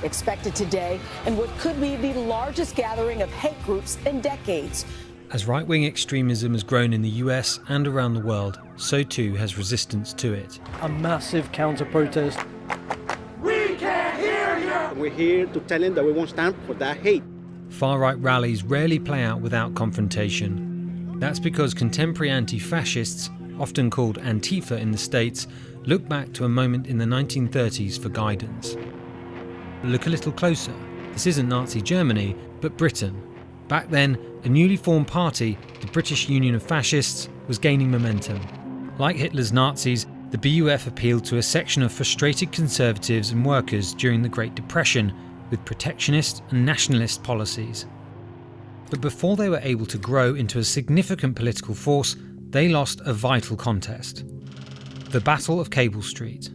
expected today in what could be the largest gathering of hate groups in decades. As right-wing extremism has grown in the US and around the world, so too has resistance to it. A massive counter-protest. We can't hear you! We're here to tell them that we won't stand for that hate. Far-right rallies rarely play out without confrontation. That's because contemporary anti-fascists, often called Antifa in the States, look back to a moment in the 1930s for guidance. Look a little closer. This isn't Nazi Germany, but Britain. Back then, a newly formed party, the British Union of Fascists, was gaining momentum. Like Hitler's Nazis, the BUF appealed to a section of frustrated conservatives and workers during the Great Depression with protectionist and nationalist policies. But before they were able to grow into a significant political force, they lost a vital contest: the Battle of Cable Street.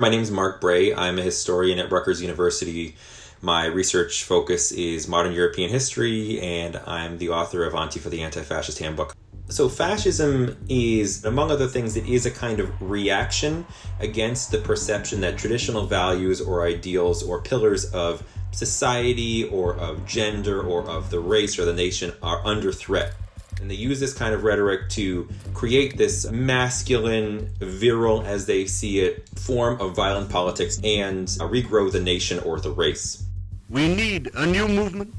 My name is Mark Bray. I'm a historian at Rutgers University. My research focus is modern European history, and I'm the author of Antifa, the Anti-Fascist Handbook. So fascism is, among other things, it is a kind of reaction against the perception that traditional values or ideals or pillars of society or of gender or of the race or the nation are under threat. And they use this kind of rhetoric to create this masculine, virile, as they see it, form of violent politics and regrow the nation or the race. We need a new movement,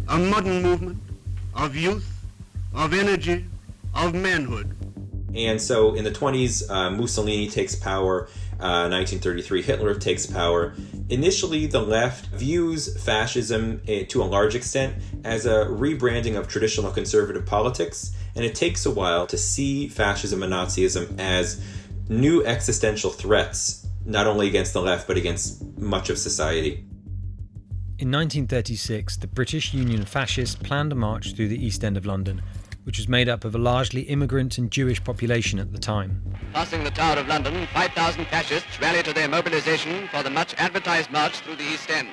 a modern movement of youth, of energy, of manhood. And so in the 20s, Mussolini takes power. 1933, Hitler takes power. Initially, the left views fascism to a large extent as a rebranding of traditional conservative politics, and it takes a while to see fascism and Nazism as new existential threats, not only against the left, but against much of society. In 1936, the British Union of Fascists planned a march through the East End of London, which was made up of a largely immigrant and Jewish population at the time. Passing the Tower of London, 5,000 fascists rally to their mobilization for the much-advertised march through the East End.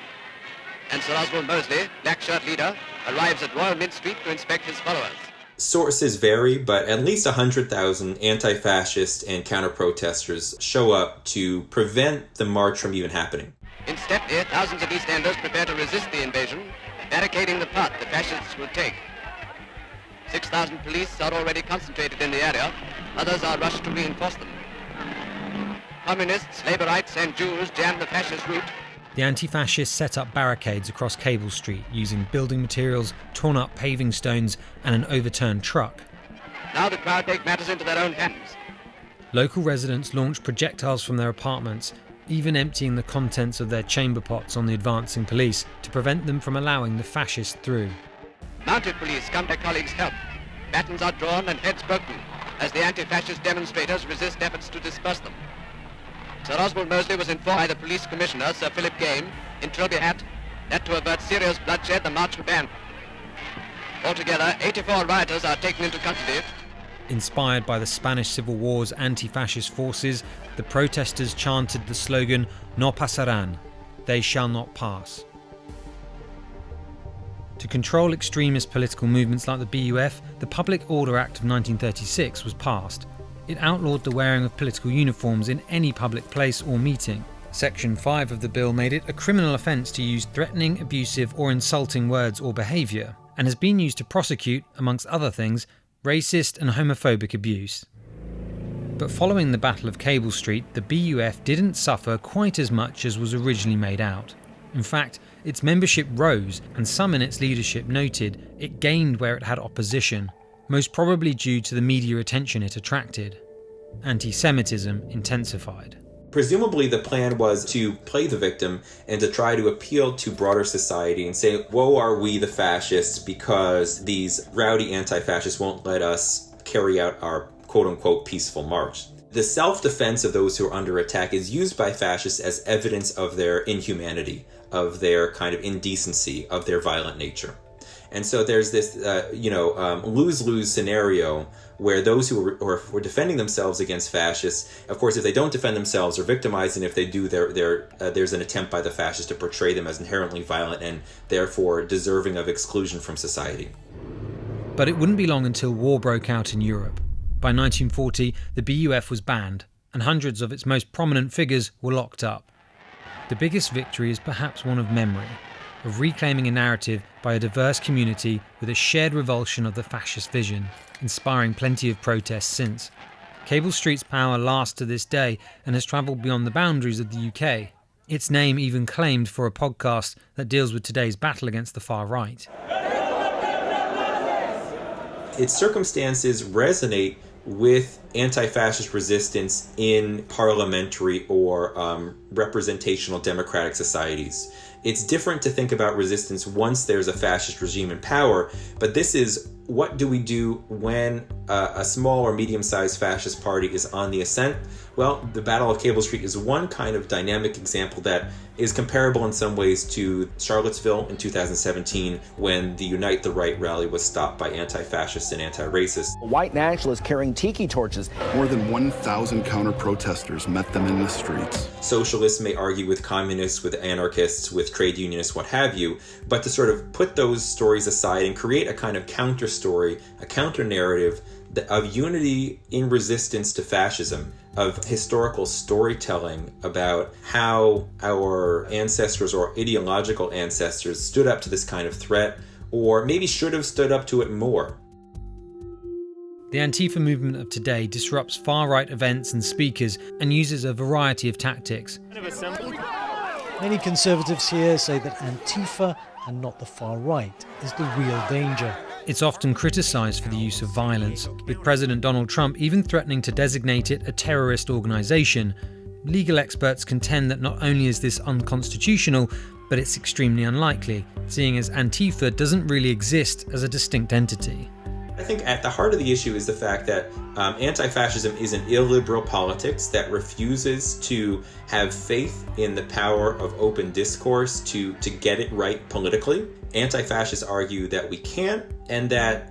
And Sir Oswald Mosley, black shirt leader, arrives at Royal Mint Street to inspect his followers. Sources vary, but at least 100,000 anti-fascist and counter-protesters show up to prevent the march from even happening. In Stepney, thousands of East Enders prepare to resist the invasion, barricading the path the fascists will take. 6,000 police are already concentrated in the area. Others are rushed to reinforce them. Communists, Labourites and Jews jam the fascist route. The anti-fascists set up barricades across Cable Street using building materials, torn up paving stones and an overturned truck. Now the crowd take matters into their own hands. Local residents launched projectiles from their apartments, even emptying the contents of their chamber pots on the advancing police to prevent them from allowing the fascists through. Mounted police come to their colleagues' help. Batons are drawn and heads broken as the anti-fascist demonstrators resist efforts to disperse them. Sir Oswald Mosley was informed by the police commissioner, Sir Philip Game, in Trilby Hat, that to avert serious bloodshed, the march was banned. Altogether, 84 rioters are taken into custody. Inspired by the Spanish Civil War's anti-fascist forces, the protesters chanted the slogan, "No pasarán," they shall not pass. To control extremist political movements like the BUF, the Public Order Act of 1936 was passed. It outlawed the wearing of political uniforms in any public place or meeting. Section 5 of the bill made it a criminal offence to use threatening, abusive or insulting words or behaviour, and has been used to prosecute, amongst other things, racist and homophobic abuse. But following the Battle of Cable Street, the BUF didn't suffer quite as much as was originally made out. In fact, its membership rose, and some in its leadership noted it gained where it had opposition, most probably due to the media attention it attracted. Anti-Semitism intensified. Presumably the plan was to play the victim and to try to appeal to broader society and say, woe are we the fascists because these rowdy anti-fascists won't let us carry out our quote-unquote peaceful march. The self-defense of those who are under attack is used by fascists as evidence of their inhumanity, of their kind of indecency, of their violent nature. And so there's this, lose-lose scenario where those who are defending themselves against fascists, of course, if they don't defend themselves, are victimized, and if they do, there's an attempt by the fascists to portray them as inherently violent and therefore deserving of exclusion from society. But it wouldn't be long until war broke out in Europe. By 1940, the BUF was banned, and hundreds of its most prominent figures were locked up. The biggest victory is perhaps one of memory, of reclaiming a narrative by a diverse community with a shared revulsion of the fascist vision, inspiring plenty of protests since. Cable Street's power lasts to this day and has travelled beyond the boundaries of the UK. Its name even claimed for a podcast that deals with today's battle against the far right. Its circumstances resonate with anti-fascist resistance in parliamentary or representational democratic societies. It's different to think about resistance once there's a fascist regime in power, but this is what do we do when a small or medium-sized fascist party is on the ascent? Well, the Battle of Cable Street is one kind of dynamic example that is comparable in some ways to Charlottesville in 2017 when the Unite the Right rally was stopped by anti-fascists and anti-racists. White nationalists carrying tiki torches. More than 1,000 counter-protesters met them in the streets. Socialists may argue with communists, with anarchists, with trade unionists, what have you, but to sort of put those stories aside and create a kind of counter-story, a counter-narrative of unity in resistance to fascism, of historical storytelling about how our ancestors or ideological ancestors stood up to this kind of threat, or maybe should have stood up to it more. The Antifa movement of today disrupts far-right events and speakers and uses a variety of tactics. Many conservatives here say that Antifa, and not the far right, is the real danger. It's often criticised for the use of violence, with President Donald Trump even threatening to designate it a terrorist organisation. Legal experts contend that not only is this unconstitutional, but it's extremely unlikely, seeing as Antifa doesn't really exist as a distinct entity. I think at the heart of the issue is the fact that anti-fascism is an illiberal politics that refuses to have faith in the power of open discourse to get it right politically. Anti-fascists argue that we can't, and that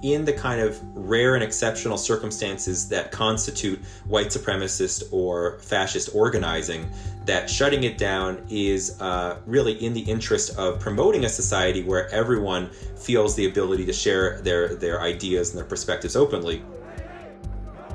in the kind of rare and exceptional circumstances that constitute white supremacist or fascist organizing, that shutting it down is really in the interest of promoting a society where everyone feels the ability to share their ideas and their perspectives openly.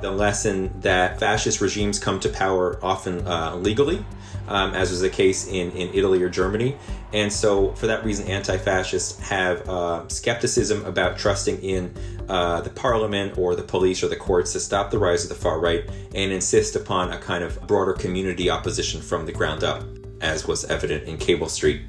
The lesson that fascist regimes come to power often legally, as was the case in Italy or Germany. And so for that reason, anti-fascists have skepticism about trusting in the parliament or the police or the courts to stop the rise of the far right, and insist upon a kind of broader community opposition from the ground up, as was evident in Cable Street.